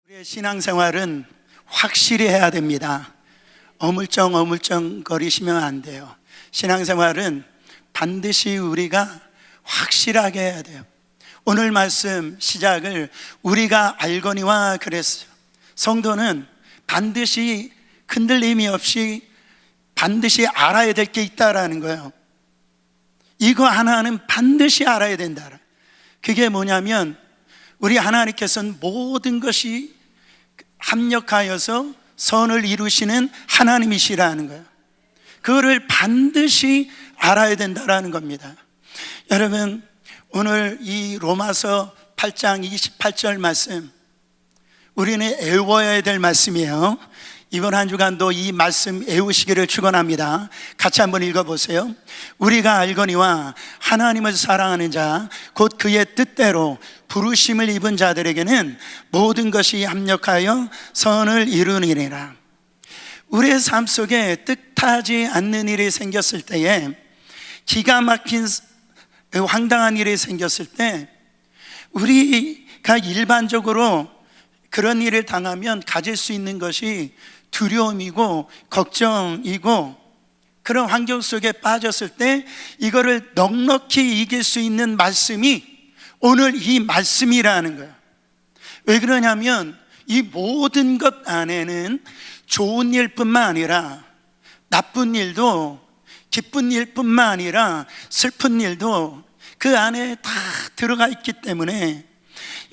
우리의 신앙생활은 확실히 해야 됩니다. 어물쩡 거리시면 안 돼요. 신앙생활은 반드시 우리가 확실하게 해야 돼요. 오늘 말씀 시작을 우리가 알거니와 그랬어요. 성도는 반드시 흔들림이 없이 반드시 알아야 될 게 있다라는 거예요. 이거 하나는 반드시 알아야 된다. 그게 뭐냐면 우리 하나님께서는 모든 것이 합력하여서 선을 이루시는 하나님이시라는 거예요. 그거를 반드시 알아야 된다라는 겁니다. 여러분, 오늘 이 로마서 8장 28절 말씀, 우리는 애워야 될 말씀이에요. 이번 한 주간도 이 말씀 애우시기를 축원합니다. 같이 한번 읽어보세요. 우리가 알거니와 하나님을 사랑하는 자 곧 그의 뜻대로 부르심을 입은 자들에게는 모든 것이 합력하여 선을 이루느니라. 우리의 삶 속에 뜻하지 않는 일이 생겼을 때에, 기가 막힌 황당한 일이 생겼을 때, 우리가 일반적으로 그런 일을 당하면 가질 수 있는 것이 두려움이고 걱정이고, 그런 환경 속에 빠졌을 때 이거를 넉넉히 이길 수 있는 말씀이 오늘 이 말씀이라는 거예요. 왜 그러냐면 이 모든 것 안에는 좋은 일뿐만 아니라 나쁜 일도, 기쁜 일뿐만 아니라 슬픈 일도 그 안에 다 들어가 있기 때문에,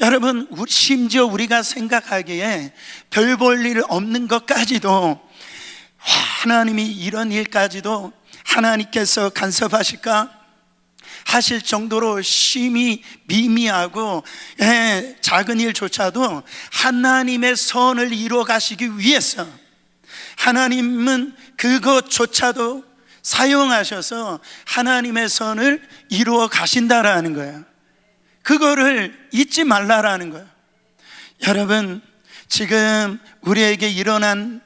여러분, 심지어 우리가 생각하기에 별 볼 일 없는 것까지도, 하나님이 이런 일까지도 하나님께서 간섭하실까 하실 정도로 심히 미미하고 작은 일조차도 하나님의 선을 이루어 가시기 위해서 하나님은 그것조차도 사용하셔서 하나님의 선을 이루어 가신다라는 거예요. 그거를 잊지 말라라는 거예요. 여러분, 지금 우리에게 일어난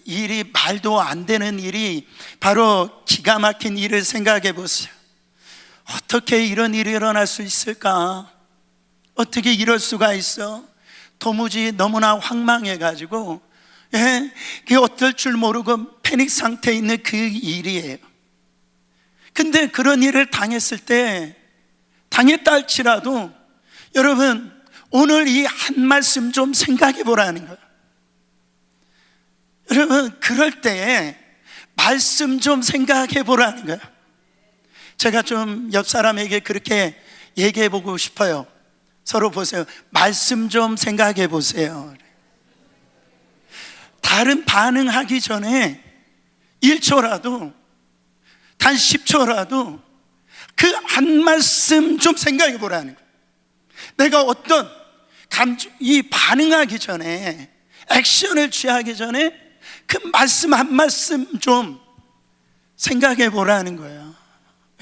일이, 말도 안 되는 일이 바로 기가 막힌 일을 생각해 보세요. 어떻게 이런 일이 일어날 수 있을까? 어떻게 이럴 수가 있어? 도무지 너무나 황망해가지고, 그게 어떨 줄 모르고 패닉 상태에 있는 그 일이에요. 근데 그런 일을 당했을 때, 당했다 할지라도 여러분, 오늘 이 한 말씀 좀 생각해 보라는 거예요. 여러분, 그럴 때에 말씀 좀 생각해 보라는 거예요. 제가 좀 옆 사람에게 그렇게 얘기해 보고 싶어요. 서로 보세요. 말씀 좀 생각해 보세요. 다른 반응하기 전에 1초라도, 단 10초라도 그 한 말씀 좀 생각해 보라는 거예요. 내가 어떤 이 반응하기 전에, 액션을 취하기 전에 그 말씀 한 말씀 좀 생각해 보라는 거예요.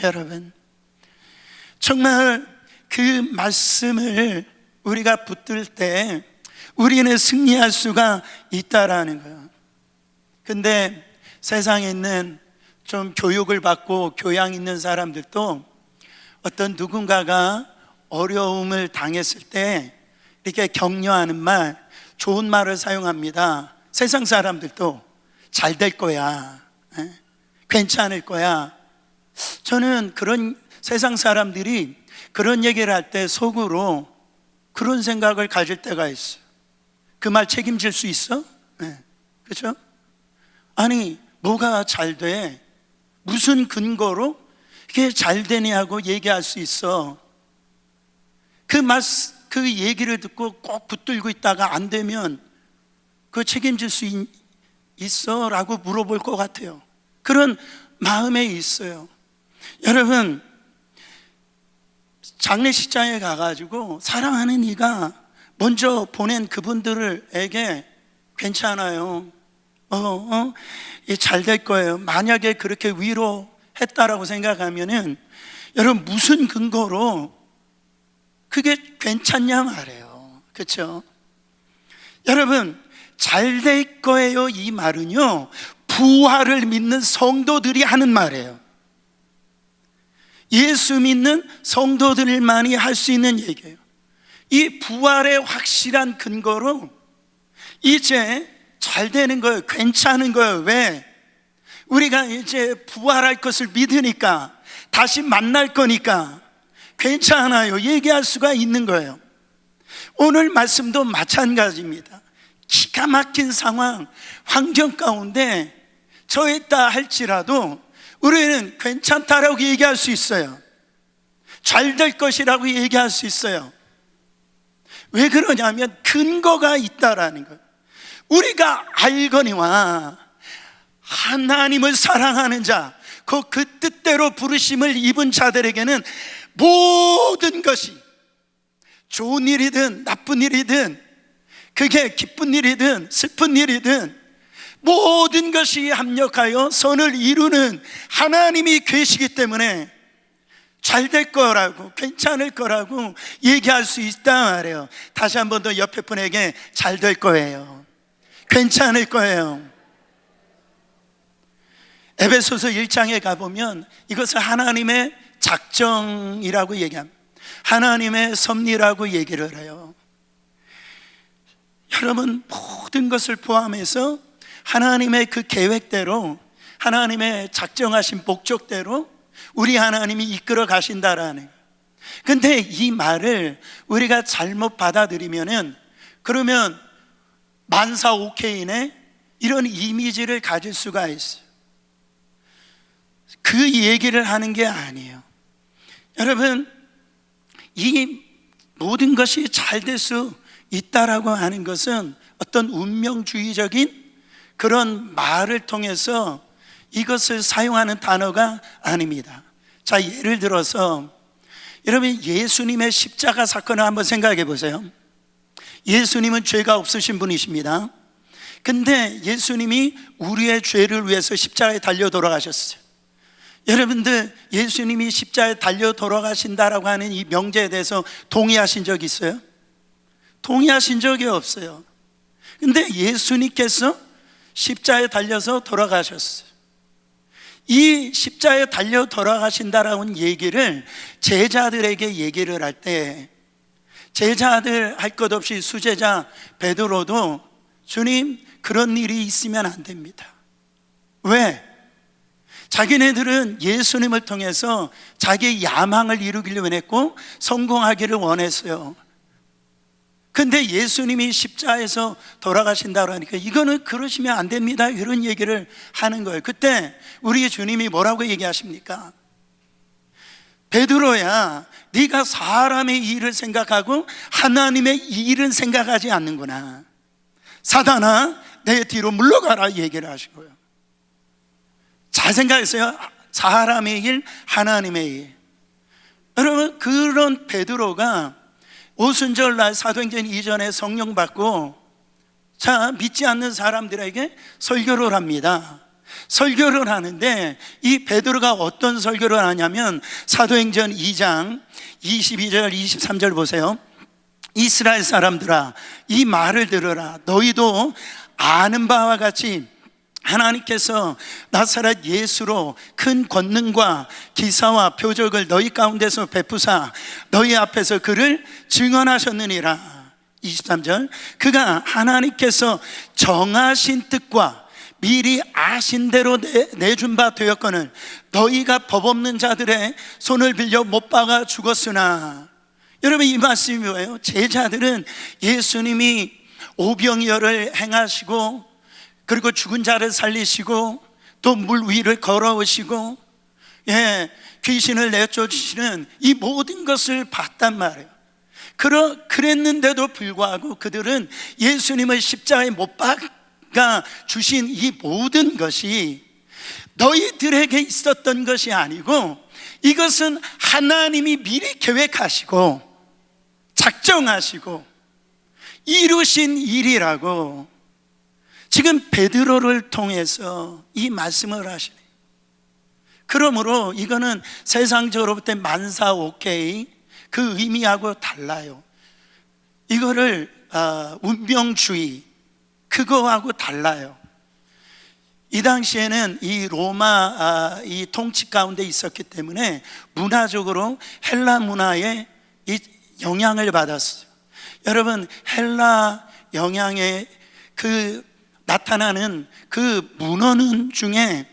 여러분, 정말 그 말씀을 우리가 붙들 때 우리는 승리할 수가 있다라는 거예요. 근데 세상에 있는 좀 교육을 받고 교양 있는 사람들도 어떤 누군가가 어려움을 당했을 때 이렇게 격려하는 말, 좋은 말을 사용합니다. 세상 사람들도 잘 될 거야, 괜찮을 거야. 저는 그런 세상 사람들이 그런 얘기를 할 때 속으로 그런 생각을 가질 때가 있어요. 그 말 책임질 수 있어? 그렇죠? 아니, 뭐가 잘 돼? 무슨 근거로 그게 잘 되냐고 얘기할 수 있어? 그 얘기를 듣고 꼭 붙들고 있다가 안 되면 그 책임질 수 있어? 라고 물어볼 것 같아요. 그런 마음에 있어요. 여러분, 장례식장에 가가지고 사랑하는 이가 먼저 보낸 그분들에게 괜찮아요, 잘 될 거예요, 만약에 그렇게 위로했다라고 생각하면은, 여러분, 무슨 근거로 그게 괜찮냐 말이에요. 그렇죠? 여러분, 잘 될 거예요, 이 말은요, 부활을 믿는 성도들이 하는 말이에요. 예수 믿는 성도들만이 할 수 있는 얘기예요. 이 부활의 확실한 근거로 이제 잘 되는 거예요. 괜찮은 거예요. 왜? 우리가 이제 부활할 것을 믿으니까, 다시 만날 거니까 괜찮아요 얘기할 수가 있는 거예요. 오늘 말씀도 마찬가지입니다. 기가 막힌 상황, 환경 가운데 처했다 할지라도 우리는 괜찮다라고 얘기할 수 있어요. 잘 될 것이라고 얘기할 수 있어요. 왜 그러냐면 근거가 있다라는 거예요. 우리가 알거니와 하나님을 사랑하는 자, 그 뜻대로 부르심을 입은 자들에게는 모든 것이, 좋은 일이든 나쁜 일이든, 그게 기쁜 일이든 슬픈 일이든 모든 것이 합력하여 선을 이루는 하나님이 계시기 때문에 잘 될 거라고, 괜찮을 거라고 얘기할 수 있단 말이에요. 다시 한 번 더 옆에 분에게 잘 될 거예요, 괜찮을 거예요. 에베소서 1장에 가보면 이것을 하나님의 작정이라고 얘기합니다. 하나님의 섭리라고 얘기를 해요. 여러분, 모든 것을 포함해서 하나님의 그 계획대로, 하나님의 작정하신 목적대로 우리 하나님이 이끌어 가신다라는 거예요. 근데 이 말을 우리가 잘못 받아들이면은, 그러면 만사 오케이네 이런 이미지를 가질 수가 있어요. 그 얘기를 하는 게 아니에요. 여러분, 이 모든 것이 잘 될 수 있다라고 하는 것은 어떤 운명주의적인 그런 말을 통해서 이것을 사용하는 단어가 아닙니다. 자, 예를 들어서 여러분, 예수님의 십자가 사건을 한번 생각해 보세요. 예수님은 죄가 없으신 분이십니다. 근데 예수님이 우리의 죄를 위해서 십자가에 달려 돌아가셨어요. 여러분들, 예수님이 십자가에 달려 돌아가신다라고 하는 이 명제에 대해서 동의하신 적이 있어요? 동의하신 적이 없어요. 근데 예수님께서 십자가에 달려서 돌아가셨어요. 이 십자가에 달려 돌아가신다라는 얘기를 제자들에게 얘기를 할 때, 제자들 할 것 없이 수제자 베드로도 주님, 그런 일이 있으면 안 됩니다. 왜? 자기네들은 예수님을 통해서 자기의 야망을 이루기를 원했고 성공하기를 원했어요. 근데 예수님이 십자가에서 돌아가신다고 하니까 이거는 그러시면 안 됩니다, 이런 얘기를 하는 거예요. 그때 우리 주님이 뭐라고 얘기하십니까? 베드로야, 네가 사람의 일을 생각하고 하나님의 일은 생각하지 않는구나. 사단아, 내 뒤로 물러가라 얘기를 하시고요. 잘 생각했어요. 사람의 일, 하나님의 일. 여러분, 그런 베드로가 오순절날 사도행전 이전에 성령 받고 믿지 않는 사람들에게 설교를 합니다. 설교를 하는데 이 베드로가 어떤 설교를 하냐면 사도행전 2장 22절 23절 보세요. 이스라엘 사람들아, 이 말을 들으라. 너희도 아는 바와 같이 하나님께서 나사렛 예수로 큰 권능과 기사와 표적을 너희 가운데서 베푸사 너희 앞에서 그를 증언하셨느니라. 23절, 그가 하나님께서 정하신 뜻과 미리 아신 대로 내준 바 되었거늘 너희가 법 없는 자들의 손을 빌려 못 박아 죽었으나. 여러분, 이 말씀이 뭐예요? 제자들은 예수님이 오병이어를 행하시고, 그리고 죽은 자를 살리시고, 또 물 위를 걸어오시고, 귀신을 내쫓으시는 이 모든 것을 봤단 말이에요. 그랬는데도 불구하고 그들은 예수님을 십자가에 못 박아 주신 이 모든 것이 너희들에게 있었던 것이 아니고 이것은 하나님이 미리 계획하시고 작정하시고 이루신 일이라고 지금 베드로를 통해서 이 말씀을 하시네. 그러므로 이거는 세상적으로 볼 때 만사 오케이 그 의미하고 달라요. 이거를 운명주의 그거하고 달라요. 이 당시에는 이 로마 이 통치 가운데 있었기 때문에 문화적으로 헬라 문화에 이 영향을 받았어요. 여러분, 헬라 영향에 그 나타나는 그 문헌 중에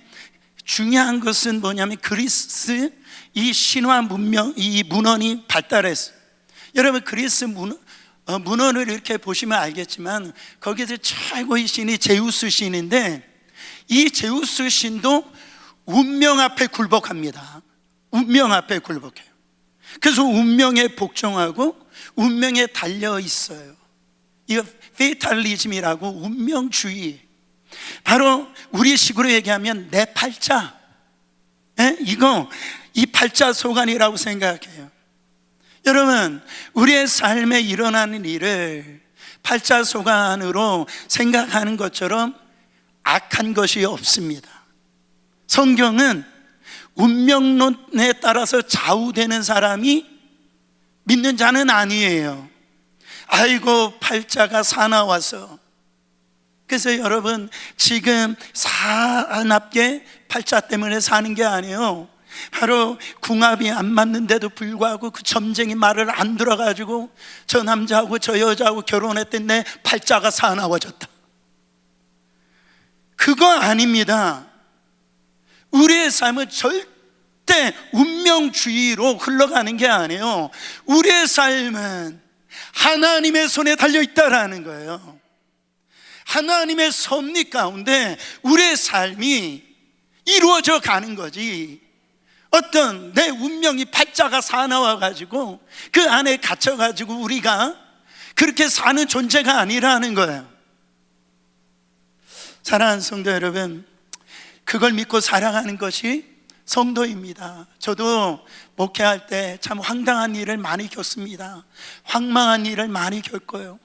중요한 것은 뭐냐면 그리스 이 신화 문명, 이 문헌이 발달했어요. 여러분, 그리스 문헌을 이렇게 보시면 알겠지만 거기서 최고의 신이 제우스 신인데, 이 제우스 신도 운명 앞에 굴복합니다. 운명 앞에 굴복해요. 그래서 운명에 복종하고 운명에 달려 있어요. 이거 페이탈리즘이라고, 운명주의. 바로 우리 식으로 얘기하면 내 팔자, 이거 이 팔자 소관이라고 생각해요. 여러분, 우리의 삶에 일어나는 일을 팔자 소관으로 생각하는 것처럼 악한 것이 없습니다. 성경은 운명론에 따라서 좌우되는 사람이 믿는 자는 아니에요. 아이고, 팔자가 사나워서. 그래서 여러분, 지금 사납게 팔자 때문에 사는 게 아니에요. 바로 궁합이 안 맞는데도 불구하고 그 점쟁이 말을 안 들어가지고 저 남자하고 저 여자하고 결혼했더니 내 팔자가 사나워졌다. 그거 아닙니다. 우리의 삶은 절대 운명주의로 흘러가는 게 아니에요. 우리의 삶은 하나님의 손에 달려있다라는 거예요. 하나님의 섭리 가운데 우리의 삶이 이루어져 가는 거지, 어떤 내 운명이 팔자가 사나워가지고 그 안에 갇혀가지고 우리가 그렇게 사는 존재가 아니라는 거예요. 사랑하는 성도 여러분, 그걸 믿고 살아가는 것이 성도입니다. 저도 목회할 때 참 황당한 일을 많이 겪습니다. 황망한 일을 많이 겪어요.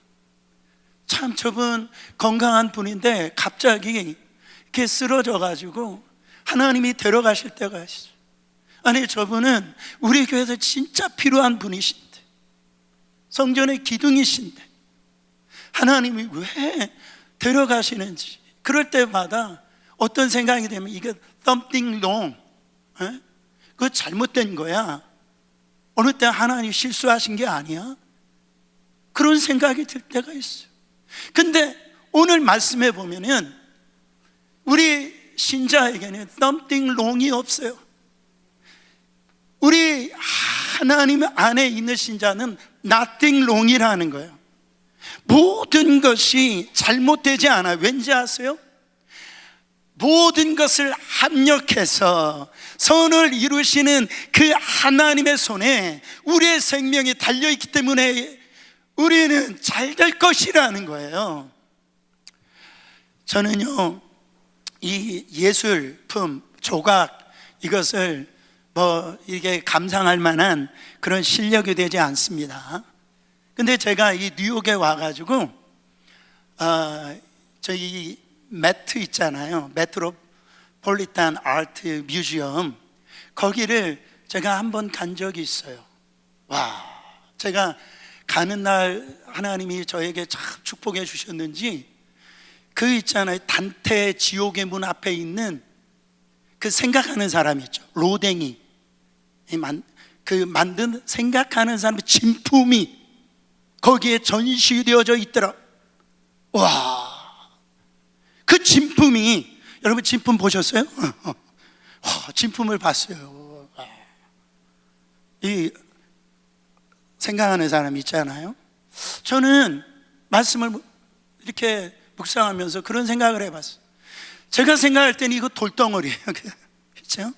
참, 저분 건강한 분인데 갑자기 이렇게 쓰러져가지고 하나님이 데려가실 때가 있어요. 아니, 저분은 우리 교회에서 진짜 필요한 분이신데, 성전의 기둥이신데 하나님이 왜 데려가시는지, 그럴 때마다 어떤 생각이 되면 이게 something wrong, 그거 잘못된 거야. 어느 때 하나님 실수하신 게 아니야? 그런 생각이 들 때가 있어요. 근데 오늘 말씀해 보면은 우리 신자에게는 something wrong이 없어요. 우리 하나님 안에 있는 신자는 nothing wrong이라는 거예요. 모든 것이 잘못되지 않아요. 왠지 아세요? 모든 것을 합력해서 선을 이루시는 그 하나님의 손에 우리의 생명이 달려있기 때문에 우리는 잘 될 것이라는 거예요. 저는요, 이 예술품, 조각, 이것을 이게 감상할 만한 그런 실력이 되지 않습니다. 근데 제가 이 뉴욕에 와가지고 저희 매트 있잖아요, 메트로폴리탄 아트 뮤지엄, 거기를 제가 한번 간 적이 있어요. 와, 제가 가는 날 하나님이 저에게 참 축복해 주셨는지, 그 있잖아요, 단테 지옥의 문 앞에 있는 그 생각하는 사람 있죠, 로댕이, 그 만든 생각하는 사람의 진품이 거기에 전시되어져 있더라. 와, 그 진품이, 여러분 진품 보셨어요? 진품을 봤어요. 이 생각하는 사람 있잖아요. 저는 말씀을 이렇게 묵상하면서 그런 생각을 해봤어요. 제가 생각할 때는 이거 돌덩어리예요. 그렇죠?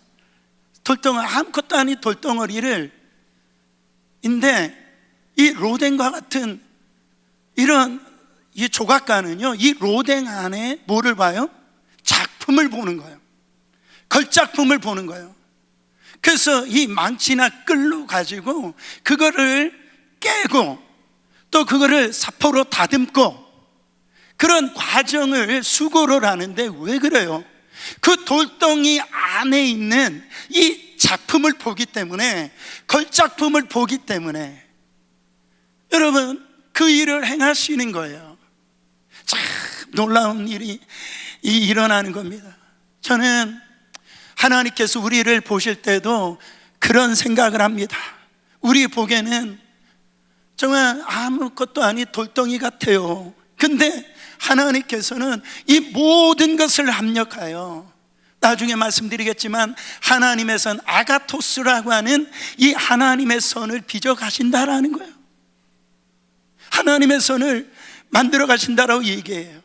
돌덩어리, 아무것도 아닌 돌덩어리를, 인데 이 로댕과 같은 이런 이 조각가는요, 이 로댕 안에 뭐를 봐요? 작품을 보는 거예요. 걸작품을 보는 거예요. 그래서 이 망치나 끌로 가지고 그거를 깨고 또 그거를 사포로 다듬고, 그런 과정을 수고를 하는데, 왜 그래요? 그 돌덩이 안에 있는 이 작품을 보기 때문에, 걸작품을 보기 때문에 여러분 그 일을 행하시는 거예요. 참 놀라운 일이 일어나는 겁니다. 저는 하나님께서 우리를 보실 때도 그런 생각을 합니다. 우리 보기에는 정말 아무것도 아닌 돌덩이 같아요. 근데 하나님께서는 이 모든 것을 합력하여, 나중에 말씀드리겠지만 하나님의 선, 아가토스라고 하는 이 하나님의 선을 빚어 가신다라는 거예요. 하나님의 선을 만들어 가신다라고 얘기해요.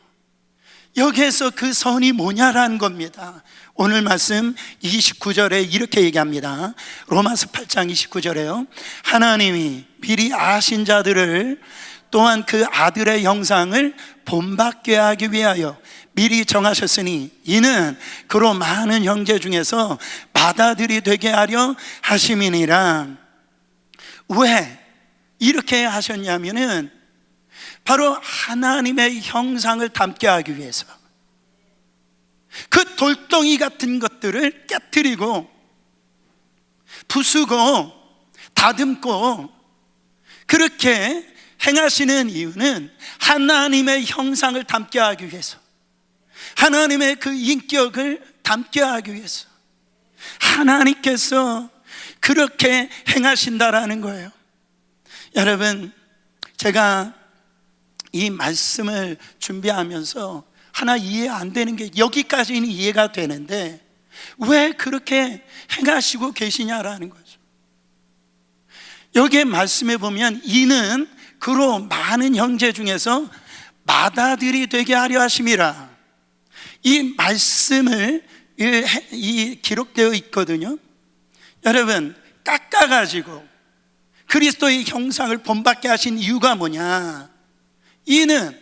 여기에서 그 선이 뭐냐라는 겁니다. 오늘 말씀 29절에 이렇게 얘기합니다. 로마서 8장 29절에요. 하나님이 미리 아신 자들을 또한 그 아들의 형상을 본받게 하기 위하여 미리 정하셨으니 이는 그로 많은 형제 중에서 맏아들이 되게 하려 하심이니라. 왜 이렇게 하셨냐면은 바로 하나님의 형상을 담게 하기 위해서, 그 돌덩이 같은 것들을 깨뜨리고 부수고 다듬고 그렇게 행하시는 이유는 하나님의 형상을 담게 하기 위해서, 하나님의 그 인격을 담게 하기 위해서 하나님께서 그렇게 행하신다라는 거예요. 여러분, 제가 이 말씀을 준비하면서 하나 이해 안 되는 게, 여기까지는 이해가 되는데 왜 그렇게 행하시고 계시냐라는 거죠. 여기에 말씀해 보면 이는 그로 많은 형제 중에서 맏아들이 되게 하려 하심이라. 이 말씀을 이 기록되어 있거든요. 여러분, 깎아가지고 그리스도의 형상을 본받게 하신 이유가 뭐냐? 이는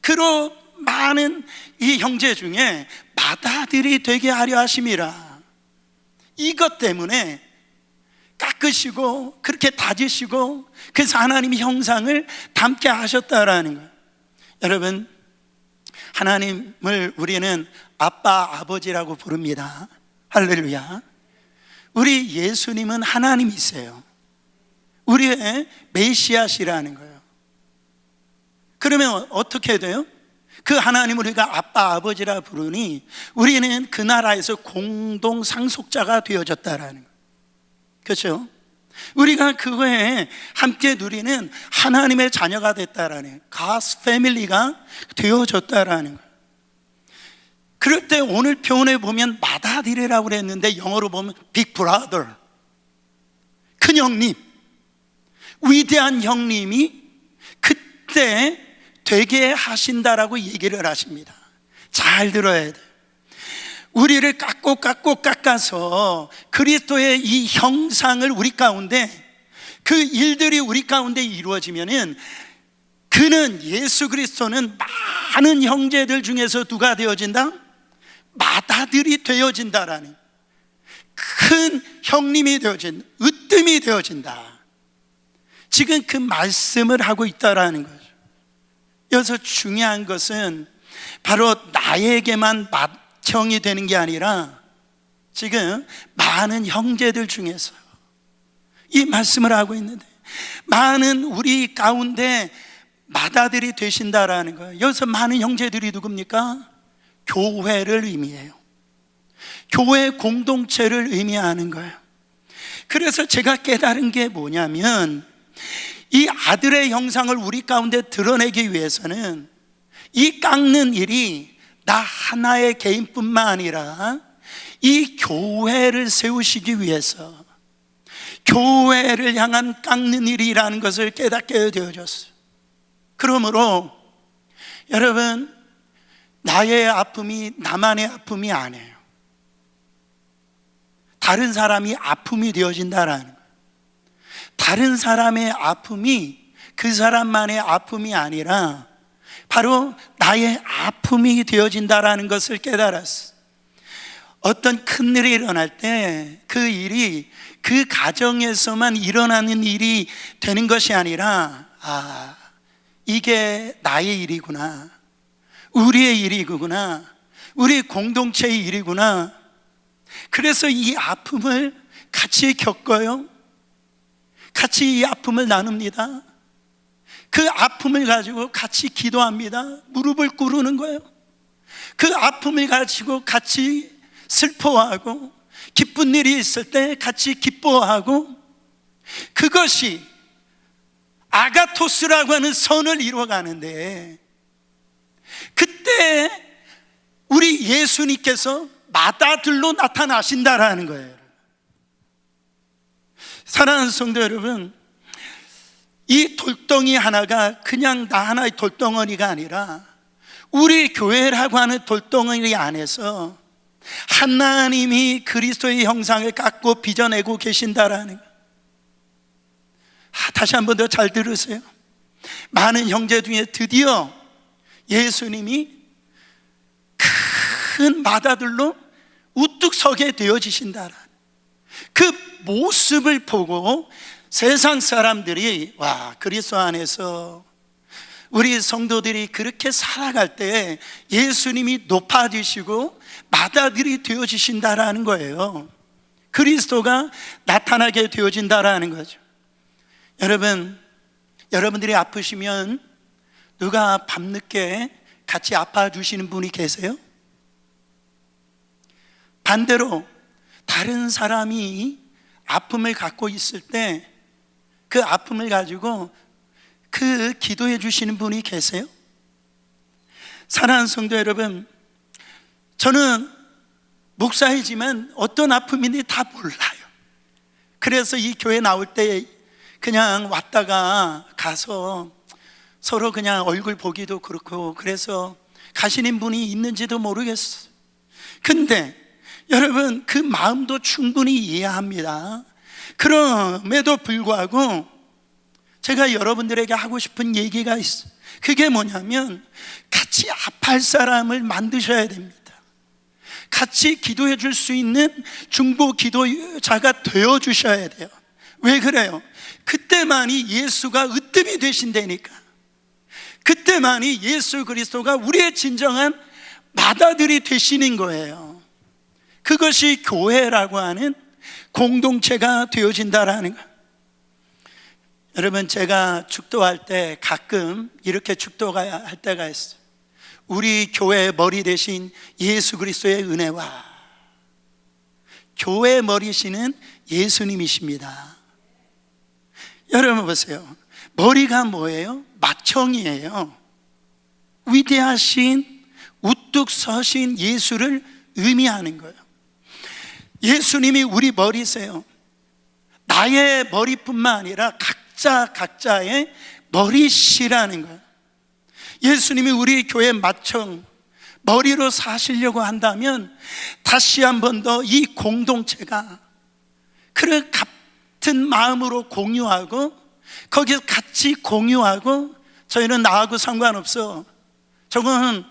그로 많은 이 형제 중에 맏아들이 되게 하려 하심이라. 이것 때문에 깎으시고 그렇게 다지시고, 그래서 하나님의 형상을 담게 하셨다라는 거예요. 여러분, 하나님을 우리는 아빠, 아버지라고 부릅니다. 할렐루야. 우리 예수님은 하나님이세요. 우리의 메시아시라는 거예요. 그러면 어떻게 돼요? 그 하나님을 우리가 아빠, 아버지라 부르니 우리는 그 나라에서 공동 상속자가 되어졌다라는 거예요. 그렇죠? 우리가 그거에 함께 누리는 하나님의 자녀가 됐다라는, God's family가 되어졌다라는 거예요. 그럴 때 오늘 표현에 보면 맏아들이라고 그랬는데 영어로 보면 Big Brother, 큰 형님, 위대한 형님이 그때 되게 하신다라고 얘기를 하십니다. 잘 들어야 돼요. 우리를 깎아서 그리스도의 이 형상을 우리 가운데, 그 일들이 우리 가운데 이루어지면은 그는, 예수 그리스도는 많은 형제들 중에서 누가 되어진다? 맏아들이 되어진다라는, 큰 형님이 되어진다, 으뜸이 되어진다. 지금 그 말씀을 하고 있다라는 거죠. 여기서 중요한 것은 바로 나에게만 맏형이 되는 게 아니라 지금 많은 형제들 중에서 이 말씀을 하고 있는데 많은 우리 가운데 맏아들이 되신다라는 거예요. 여기서 많은 형제들이 누굽니까? 교회를 의미해요. 교회 공동체를 의미하는 거예요. 그래서 제가 깨달은 게 뭐냐면, 이 아들의 형상을 우리 가운데 드러내기 위해서는 이 깎는 일이 나 하나의 개인뿐만 아니라 이 교회를 세우시기 위해서 교회를 향한 깎는 일이라는 것을 깨닫게 되어졌어요. 그러므로 여러분, 나의 아픔이 나만의 아픔이 아니에요. 다른 사람이 아픔이 되어진다라는 거예요. 다른 사람의 아픔이 그 사람만의 아픔이 아니라 바로 나의 아픔이 되어진다라는 것을 깨달았어. 어떤 큰 일이 일어날 때 그 일이 그 가정에서만 일어나는 일이 되는 것이 아니라, 아, 이게 나의 일이구나, 우리의 일이구나, 우리 공동체의 일이구나. 그래서 이 아픔을 같이 겪어요. 같이 이 아픔을 나눕니다. 그 아픔을 가지고 같이 기도합니다. 무릎을 꿇는 거예요. 그 아픔을 가지고 같이 슬퍼하고 기쁜 일이 있을 때 같이 기뻐하고, 그것이 아가토스라고 하는 선을 이루어가는데, 그때 우리 예수님께서 맏아들로 나타나신다라는 거예요. 사랑하는 성도 여러분, 이 돌덩이 하나가 그냥 나 하나의 돌덩어리가 아니라 우리 교회라고 하는 돌덩어리 안에서 하나님이 그리스도의 형상을 갖고 빚어내고 계신다라는 거. 다시 한 번 더 잘 들으세요. 많은 형제 중에 드디어 예수님이 큰 맏아들로 우뚝 서게 되어지신다라는 그 모습을 보고 세상 사람들이, 와, 그리스도 안에서 우리 성도들이 그렇게 살아갈 때 예수님이 높아지시고 맏아들이 되어지신다라는 거예요. 그리스도가 나타나게 되어진다라는 거죠. 여러분, 여러분들이 아프시면 누가 밤늦게 같이 아파주시는 분이 계세요? 반대로 다른 사람이 아픔을 갖고 있을 때 그 아픔을 가지고 그 기도해 주시는 분이 계세요? 사랑하는 성도 여러분, 저는 목사이지만 어떤 아픔인지 다 몰라요. 그래서 이 교회 나올 때 그냥 왔다가 가서 서로 그냥 얼굴 보기도 그렇고, 그래서 가시는 분이 있는지도 모르겠어요. 근데 여러분, 그 마음도 충분히 이해합니다. 그럼에도 불구하고 제가 여러분들에게 하고 싶은 얘기가 있어요. 그게 뭐냐면, 같이 아파할 사람을 만드셔야 됩니다. 같이 기도해 줄 수 있는 중보 기도자가 되어 주셔야 돼요. 왜 그래요? 그때만이 예수가 으뜸이 되신다니까. 그때만이 예수 그리스도가 우리의 진정한 맏아들이 되시는 거예요. 그것이 교회라고 하는 공동체가 되어진다라는 거. 여러분, 제가 축도할 때 가끔 이렇게 축도할 때가 있어요. 우리 교회의 머리 대신 예수 그리스도의 은혜와, 교회의 머리시는 예수님이십니다. 여러분 보세요. 머리가 뭐예요? 맏형이에요. 위대하신 우뚝 서신 예수를 의미하는 거예요. 예수님이 우리 머리세요. 나의 머리뿐만 아니라 각자의 머리시라는 거예요. 예수님이 우리 교회 맏형, 머리로 사시려고 한다면 다시 한 번 더 이 공동체가 그런 같은 마음으로 공유하고, 거기서 같이 공유하고, 저희는 나하고 상관없어, 저거는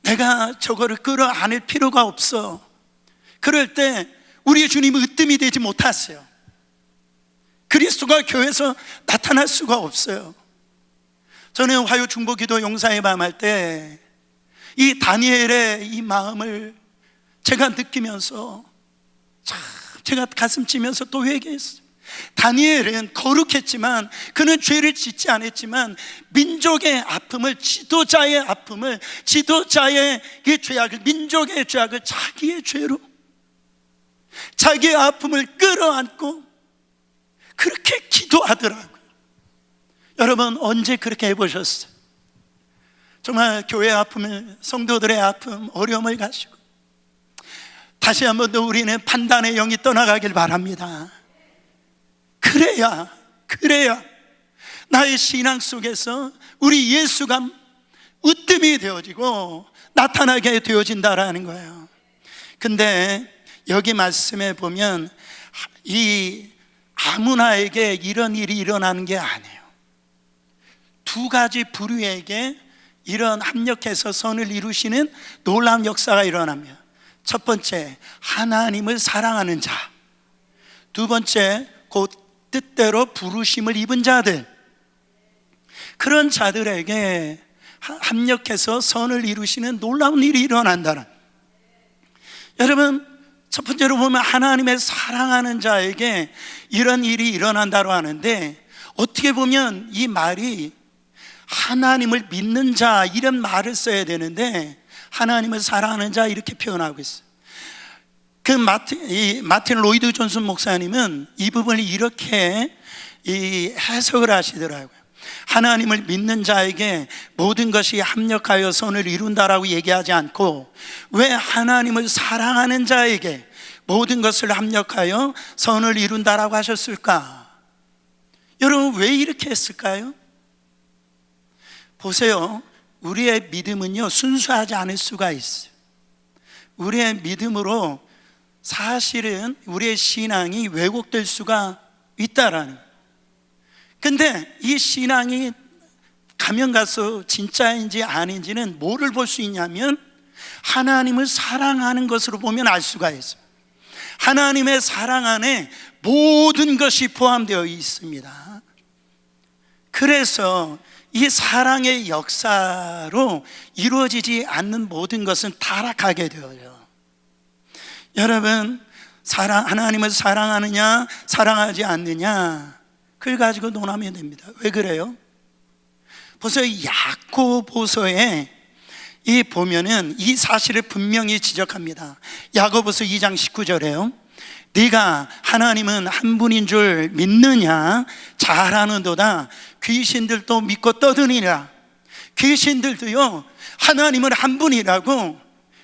내가 저거를 끌어안을 필요가 없어, 그럴 때 우리 주님은 으뜸이 되지 못하세요. 그리스도가 교회에서 나타날 수가 없어요. 저는 화요 중보기도 용사의 밤 할 때 이 다니엘의 이 마음을 제가 느끼면서 참 제가 가슴 치면서 또 회개했어요. 다니엘은 거룩했지만, 그는 죄를 짓지 않았지만 민족의 아픔을, 지도자의 아픔을, 지도자의 이 죄악을, 민족의 죄악을 자기의 죄로, 자기의 아픔을 끌어안고 그렇게 기도하더라고요. 여러분, 언제 그렇게 해보셨어요? 정말 교회의 아픔을, 성도들의 아픔, 어려움을 가지고 다시 한 번 더 우리는 판단의 영이 떠나가길 바랍니다. 그래야 나의 신앙 속에서 우리 예수가 으뜸이 되어지고 나타나게 되어진다라는 거예요. 근데 여기 말씀에 보면 이 아무나에게 이런 일이 일어나는 게 아니에요. 두 가지 부류에게 이런 합력해서 선을 이루시는 놀라운 역사가 일어납니다. 첫 번째, 하나님을 사랑하는 자. 두 번째, 곧 뜻대로 부르심을 입은 자들. 그런 자들에게 합력해서 선을 이루시는 놀라운 일이 일어난다는. 여러분, 첫 번째로 보면 하나님의 사랑하는 자에게 이런 일이 일어난다고 하는데, 어떻게 보면 이 말이 하나님을 믿는 자, 이런 말을 써야 되는데 하나님을 사랑하는 자 이렇게 표현하고 있어요. 그 마틴 로이드 존슨 목사님은 이 부분을 이렇게 해석을 하시더라고요. 하나님을 믿는 자에게 모든 것이 합력하여 선을 이룬다라고 얘기하지 않고 왜 하나님을 사랑하는 자에게 모든 것을 합력하여 선을 이룬다라고 하셨을까? 여러분, 왜 이렇게 했을까요? 보세요. 우리의 믿음은요, 순수하지 않을 수가 있어요. 우리의 믿음으로 사실은 우리의 신앙이 왜곡될 수가 있다라는 거예요. 근데 이 신앙이 가면 가서 진짜인지 아닌지는 뭐를 볼 수 있냐면 하나님을 사랑하는 것으로 보면 알 수가 있어요. 하나님의 사랑 안에 모든 것이 포함되어 있습니다. 그래서 이 사랑의 역사로 이루어지지 않는 모든 것은 타락하게 되어요. 여러분, 하나님을 사랑하느냐 사랑하지 않느냐 그걸 가지고 논하면 됩니다. 왜 그래요? 보세요. 야고보서에 보면은 이 사실을 분명히 지적합니다. 야고보서 2장 19절에요. 네가 하나님은 한 분인 줄 믿느냐? 잘하는도다. 귀신들도 믿고 떠드니라. 귀신들도요, 하나님은 한 분이라고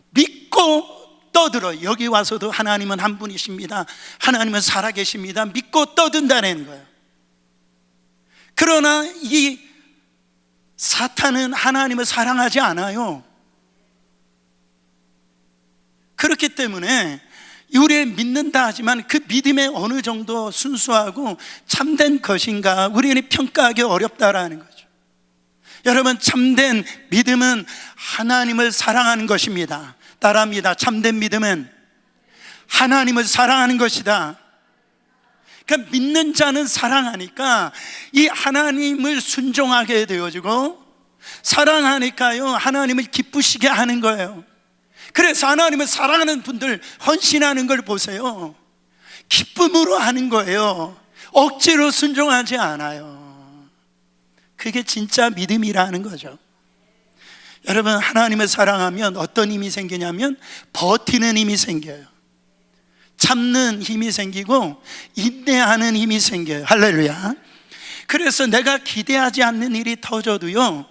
믿고 떠들어. 여기 와서도 하나님은 한 분이십니다, 하나님은 살아계십니다 믿고 떠든다는 거예요. 그러나 이 사탄은 하나님을 사랑하지 않아요. 그렇기 때문에 우리의 믿는다 하지만 그 믿음의 어느 정도 순수하고 참된 것인가 우리는 평가하기 어렵다라는 거죠. 여러분, 참된 믿음은 하나님을 사랑하는 것입니다. 따라합니다. 참된 믿음은 하나님을 사랑하는 것이다. 그러니까 믿는 자는 사랑하니까 이 하나님을 순종하게 되어지고, 사랑하니까요 하나님을 기쁘시게 하는 거예요. 그래서 하나님을 사랑하는 분들 헌신하는 걸 보세요. 기쁨으로 하는 거예요. 억지로 순종하지 않아요. 그게 진짜 믿음이라는 거죠. 여러분, 하나님을 사랑하면 어떤 힘이 생기냐면 버티는 힘이 생겨요. 참는 힘이 생기고 인내하는 힘이 생겨요. 할렐루야. 그래서 내가 기대하지 않는 일이 터져도요,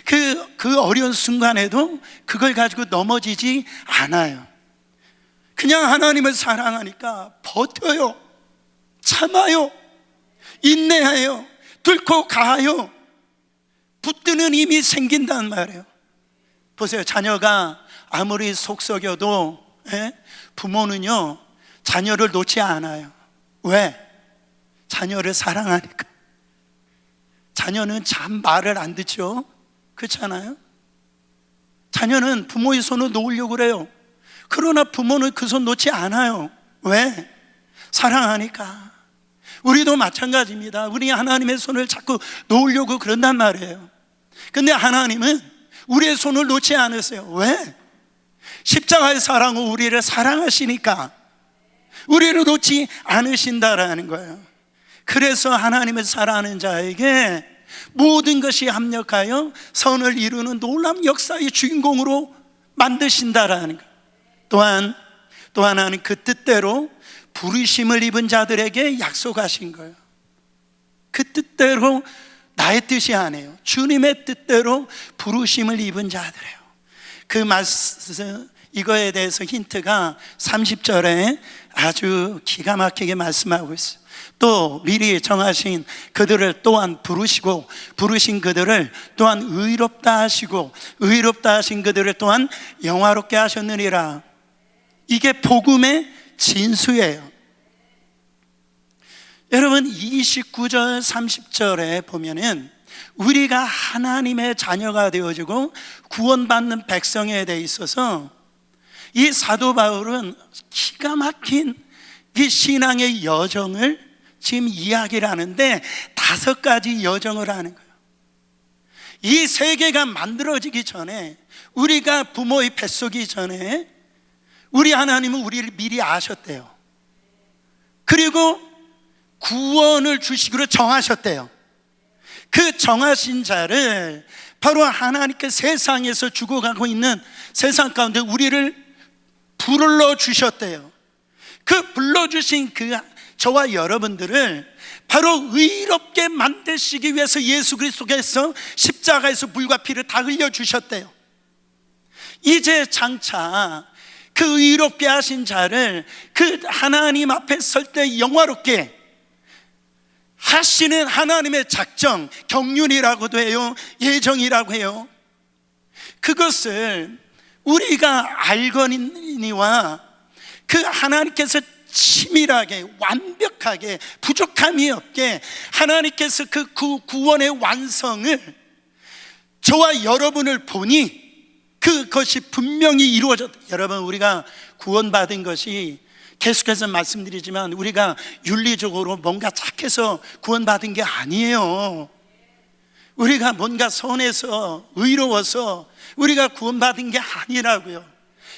그 어려운 순간에도 그걸 가지고 넘어지지 않아요. 그냥 하나님을 사랑하니까 버텨요, 참아요, 인내해요, 뚫고 가요. 붙드는 힘이 생긴단 말이에요. 보세요. 자녀가 아무리 속썩여도 부모는요 자녀를 놓지 않아요. 왜? 자녀를 사랑하니까. 자녀는 참 말을 안 듣죠. 그렇잖아요? 자녀는 부모의 손을 놓으려고 그래요. 그러나 부모는 그 손 놓지 않아요. 왜? 사랑하니까. 우리도 마찬가지입니다. 우리 하나님의 손을 자꾸 놓으려고 그런단 말이에요. 근데 하나님은 우리의 손을 놓지 않으세요. 왜? 십자가의 사랑으로 우리를 사랑하시니까 우리를 놓지 않으신다라는 거예요. 그래서 하나님을 사랑하는 자에게 모든 것이 합력하여 선을 이루는 놀라운 역사의 주인공으로 만드신다라는 거예요. 또 하나는 그 뜻대로 부르심을 입은 자들에게 약속하신 거예요. 그 뜻대로, 나의 뜻이 아니에요. 주님의 뜻대로 부르심을 입은 자들이에요. 그 말씀, 이거에 대해서 힌트가 30절에 아주 기가 막히게 말씀하고 있어요. 또 미리 정하신 그들을 또한 부르시고, 부르신 그들을 또한 의롭다 하시고, 의롭다 하신 그들을 또한 영화롭게 하셨느니라. 이게 복음의 진수예요. 여러분, 29절 30절에 보면은 우리가 하나님의 자녀가 되어지고 구원받는 백성에 대해 있어서 이 사도 바울은 기가 막힌 이 신앙의 여정을 지금 이야기를 하는데 5가지 여정을 하는 거예요. 이 세계가 만들어지기 전에, 우리가 부모의 뱃속이 전에 우리 하나님은 우리를 미리 아셨대요. 그리고 구원을 주시기로 정하셨대요. 그 정하신 자를 바로 하나님께 세상에서 죽어가고 있는 세상 가운데 우리를 불러주셨대요. 그 불러주신 저와 여러분들을 바로 의롭게 만드시기 위해서 예수 그리스도께서 십자가에서 물과 피를 다 흘려주셨대요. 이제 장차 그 의롭게 하신 자를 그 하나님 앞에 설 때 영화롭게 하시는 하나님의 작정, 경륜이라고도 해요, 예정이라고 해요. 그것을 우리가 알거니와 그 하나님께서 치밀하게 완벽하게 부족함이 없게 하나님께서 그 구원의 완성을 저와 여러분을 보니 그것이 분명히 이루어졌다. 여러분, 우리가 구원받은 것이 계속해서 말씀드리지만 우리가 윤리적으로 뭔가 착해서 구원받은 게 아니에요. 우리가 뭔가 선해서 의로워서 우리가 구원받은 게 아니라고요.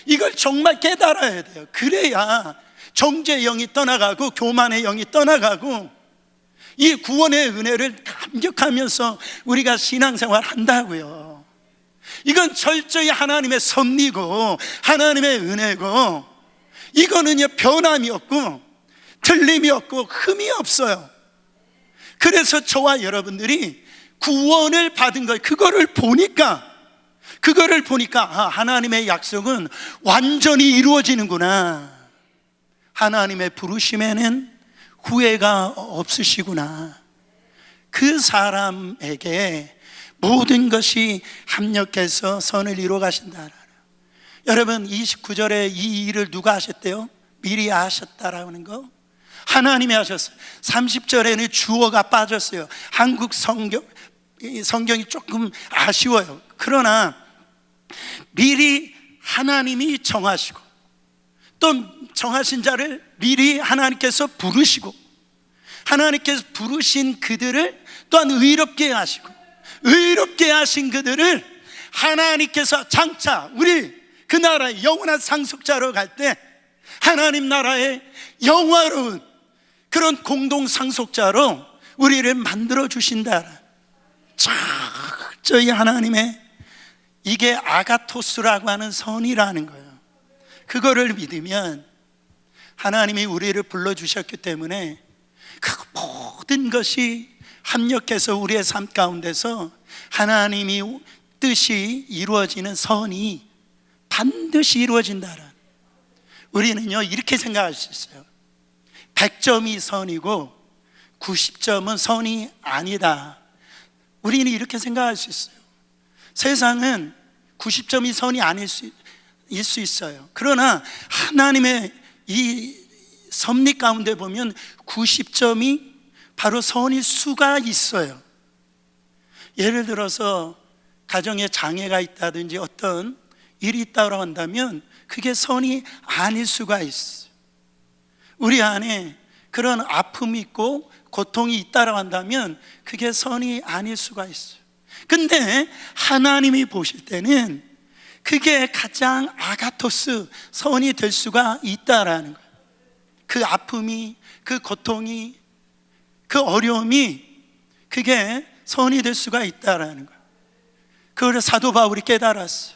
이걸 정말 깨달아야 돼요. 그래야 정죄의 영이 떠나가고 교만의 영이 떠나가고 이 구원의 은혜를 감격하면서 우리가 신앙생활 한다고요. 이건 철저히 하나님의 섭리고 하나님의 은혜고, 이거는요 변함이 없고 틀림이 없고 흠이 없어요. 그래서 저와 여러분들이 구원을 받은 것, 그거를 보니까 하나님의 약속은 완전히 이루어지는구나. 하나님의 부르심에는 후회가 없으시구나. 그 사람에게 모든 것이 합력해서 선을 이루어 가신다. 여러분, 29절에 이 일을 누가 하셨대요? 미리 하셨다라는 거 하나님이 하셨어요. 30절에는 주어가 빠졌어요. 한국 성경이 조금 아쉬워요. 그러나 미리 하나님이 정하시고 또 정하신 자를 미리 하나님께서 부르시고, 하나님께서 부르신 그들을 또한 의롭게 하시고, 의롭게 하신 그들을 하나님께서 장차 우리 그 나라의 영원한 상속자로 갈 때 하나님 나라의 영화로운 그런 공동 상속자로 우리를 만들어 주신다. 철저히 하나님의, 이게 아가토스라고 하는 선이라는 거예요. 그거를 믿으면 하나님이 우리를 불러주셨기 때문에 그 모든 것이 합력해서 우리의 삶 가운데서 하나님이 뜻이 이루어지는 선이 반드시 이루어진다는, 우리는요 이렇게 생각할 수 있어요. 100점이 선이고 90점은 선이 아니다. 우리는 이렇게 생각할 수 있어요. 세상은 90점이 선이 아닐 수 있어요. 그러나 하나님의 이 섭리 가운데 보면 90점이 바로 선일 수가 있어요. 예를 들어서 가정에 장애가 있다든지 어떤 일이 있다고 한다면 그게 선이 아닐 수가 있어요. 우리 안에 그런 아픔이 있고 고통이 있다고 한다면 그게 선이 아닐 수가 있어요. 근데 하나님이 보실 때는 그게 가장 아가토스, 선이 될 수가 있다라는 거예요. 그 아픔이, 그 고통이, 그 어려움이 그게 선이 될 수가 있다라는 거예요. 그걸 사도 바울이 깨달았어요.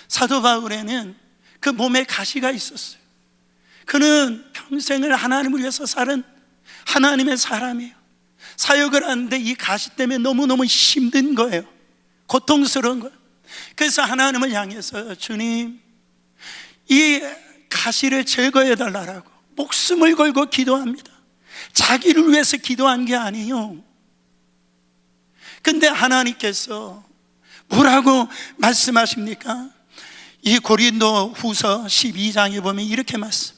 사도 바울에는 그 몸에 가시가 있었어요. 그는 평생을 하나님을 위해서 사는 하나님의 사람이에요. 사역을 하는데 이 가시 때문에 너무너무 힘든 거예요. 고통스러운 거예요. 그래서 하나님을 향해서 주님, 이 가시를 제거해 달라고 목숨을 걸고 기도합니다. 자기를 위해서 기도한 게 아니에요. 근데 하나님께서 뭐라고 말씀하십니까? 이 고린도 후서 12장에 보면 이렇게 말씀,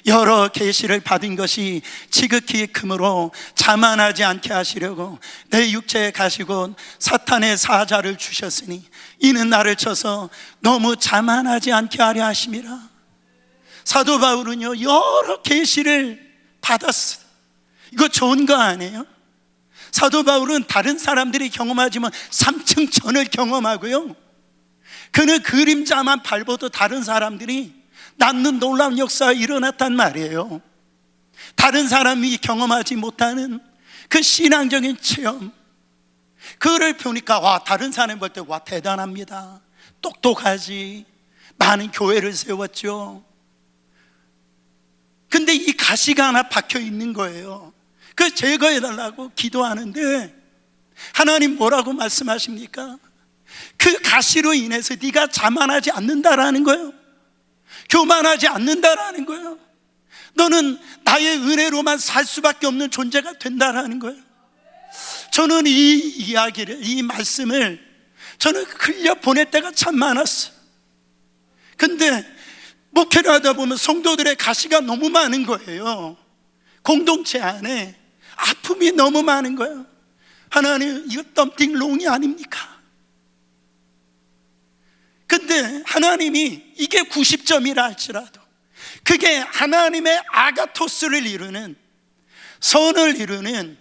여러 계시를 받은 것이 지극히 크므로 자만하지 않게 하시려고 내 육체에 가시고 사탄의 사자를 주셨으니 이는 나를 쳐서 너무 자만하지 않게 하려 하심이라. 사도 바울은요 여러 계시를 받았어요. 이거 좋은 거 아니에요? 사도 바울은 다른 사람들이 경험하지만 3층 전을 경험하고요, 그는 그림자만 밟아도 다른 사람들이 낳는 놀라운 역사가 일어났단 말이에요. 다른 사람이 경험하지 못하는 그 신앙적인 체험, 그를 보니까 와, 다른 사람 볼 때 와, 대단합니다, 똑똑하지, 많은 교회를 세웠죠. 근데 이 가시가 하나 박혀 있는 거예요. 그걸 제거해달라고 기도하는데 하나님 뭐라고 말씀하십니까? 그 가시로 인해서 네가 자만하지 않는다라는 거예요. 교만하지 않는다라는 거예요. 너는 나의 은혜로만 살 수밖에 없는 존재가 된다라는 거예요. 저는 이 이야기를, 이 말씀을 저는 흘려 보낼 때가 참 많았어요. 근데 목회를 하다 보면 성도들의 가시가 너무 많은 거예요. 공동체 안에 아픔이 너무 많은 거예요. 하나님, 이거 덤띵롱이 아닙니까? 근데 하나님이 이게 90점이라 할지라도 그게 하나님의 아가토스를 이루는, 선을 이루는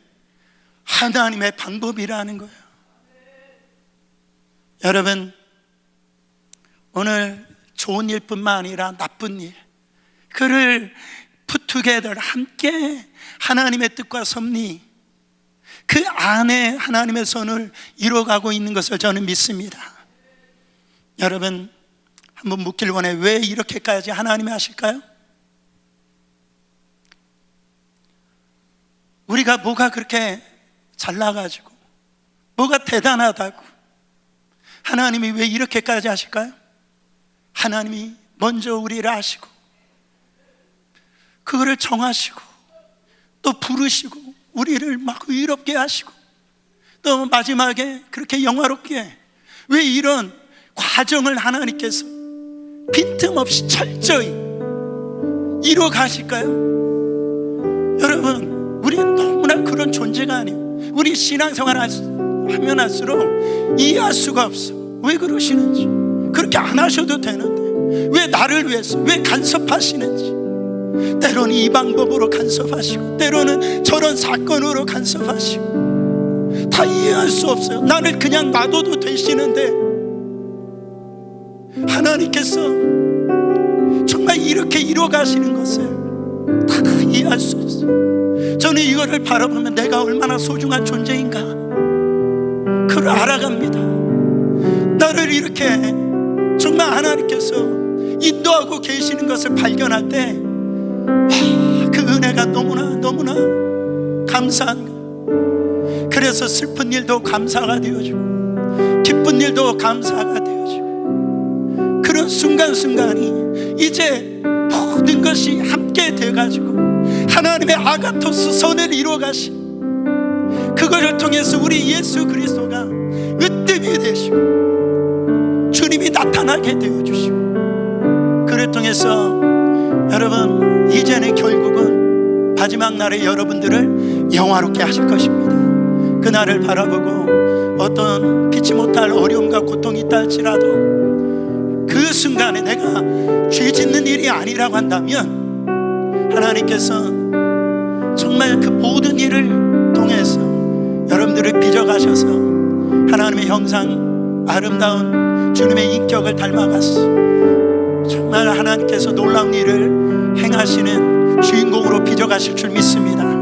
하나님의 방법이라는 거예요. 여러분, 오늘 좋은 일뿐만 아니라 나쁜 일, 그를 풋투게더 함께 하나님의 뜻과 섭리, 그 안에 하나님의 선을 이루어가고 있는 것을 저는 믿습니다. 여러분, 한번 묻길 원해. 왜 이렇게까지 하나님이 하실까요? 우리가 뭐가 그렇게 잘나가지고 뭐가 대단하다고 하나님이 왜 이렇게까지 하실까요? 하나님이 먼저 우리를 아시고 그거를 정하시고 또 부르시고 우리를 막 의롭게 하시고 또 마지막에 그렇게 영화롭게, 왜 이런 과정을 하나님께서 빈틈없이 철저히 이루어 가실까요? 여러분, 우리는 너무나 그런 존재가 아니에요. 우리 신앙생활 하면 할수록 이해할 수가 없어. 왜 그러시는지. 그렇게 안 하셔도 되는데 왜 나를 위해서, 왜 간섭하시는지. 때로는 이 방법으로 간섭하시고 때로는 저런 사건으로 간섭하시고 다 이해할 수 없어요. 나를 그냥 놔둬도 되시는데 하나님께서 정말 이렇게 이루어 가시는 것을 다 이해할 수 없어요. 저는 이거를 바라보면 내가 얼마나 소중한 존재인가 그걸 알아갑니다. 나를 이렇게 정말 하나님께서 인도하고 계시는 것을 발견할 때 그 은혜가 너무나 감사한 거예요. 그래서 슬픈 일도 감사가 되어지고 기쁜 일도 감사가 되어지고, 그런 순간순간이 이제 모든 것이 함께 돼가지고 하나님의 아가토스 선을 이루어 가시, 그것을 통해서 우리 예수 그리스도가 으뜸이 되시고 주님이 나타나게 되어주시고, 그를 통해서 여러분 이제는 결국은 마지막 날에 여러분들을 영화롭게 하실 것입니다. 그날을 바라보고 어떤 피치 못할 어려움과 고통이 있다 할지라도 그 순간에 내가 죄 짓는 일이 아니라고 한다면 하나님께서 정말 그 모든 일을 통해서 여러분들을 빚어가셔서 하나님의 형상, 아름다운 주님의 인격을 닮아갔어. 정말 하나님께서 놀라운 일을 행하시는 주인공으로 빚어가실 줄 믿습니다.